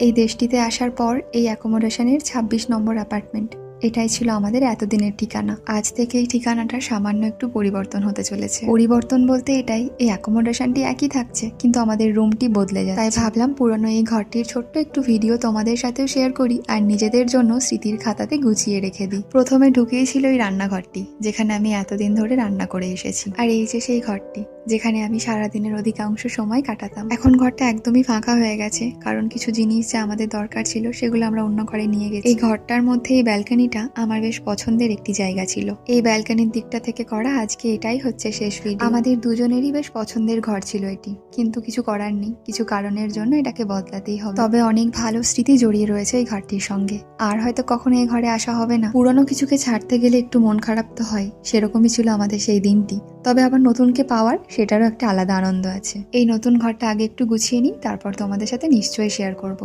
এই দেশটিতে আসার পর এই অ্যাকোমোডেশনের ২৬ নম্বর অ্যাপার্টমেন্ট, এটাই ছিল আমাদের এতদিনের ঠিকানা। আজ থেকে এই ঠিকানাটা সামান্য একটু পরিবর্তন হতে চলেছে। পরিবর্তন বলতে এটাই, এই অ্যাকোমোডেশনটি একই থাকছে কিন্তু আমাদের রুমটি বদলে যাচ্ছে। তাই ভাবলাম পুরনো এই ঘরটির ছোট্ট একটু ভিডিও তোমাদের সাথেও শেয়ার করি আর নিজেদের জন্য স্মৃতির খাতাতে গুছিয়ে রেখে দিই। প্রথমে ঢুকেই ছিল এই রান্নাঘরটি, যেখানে আমি এতদিন ধরে রান্না করে এসেছি। আর এই যে সেই ঘরটি, যেখানে আমি সারাদিনের অধিকাংশ সময় কাটাতাম। এখন ঘরটা একদমই ফাঁকা হয়ে গেছে, কারণ কিছু জিনিস যা আমাদের দরকার ছিল সেগুলো আমরা অন্য ঘরে নিয়ে গেছি। এই ঘরটার মধ্যে এই ব্যালকনিটা আমার বেশ পছন্দের একটি জায়গা ছিল। এই ব্যালকনির দিকটা থেকে করা আজকে এটাই হচ্ছে শেষ ভিডিও। আমাদের দুজনেরই বেশ পছন্দের ঘর ছিল এটি, কিন্তু কিছু করার নেই, কিছু কারণের জন্য এটাকে বদলাতেই হবে। তবে অনেক ভালো স্মৃতি জড়িয়ে রয়েছে এই ঘরটির সঙ্গে। আর হয়তো কখনো এই ঘরে আসা হবে না। পুরনো কিছুকে ছাড়তে গেলে একটু মন খারাপ তো হয়, সেরকমই ছিল আমাদের সেই দিনটি। তবে আবার নতুনকে পাওয়ার সেটারও একটা আলাদা আনন্দ আছে। এই নতুন ঘরটা আগে একটু গুছিয়ে নিই, তারপর তোমাদের সাথে নিশ্চয়ই শেয়ার করব।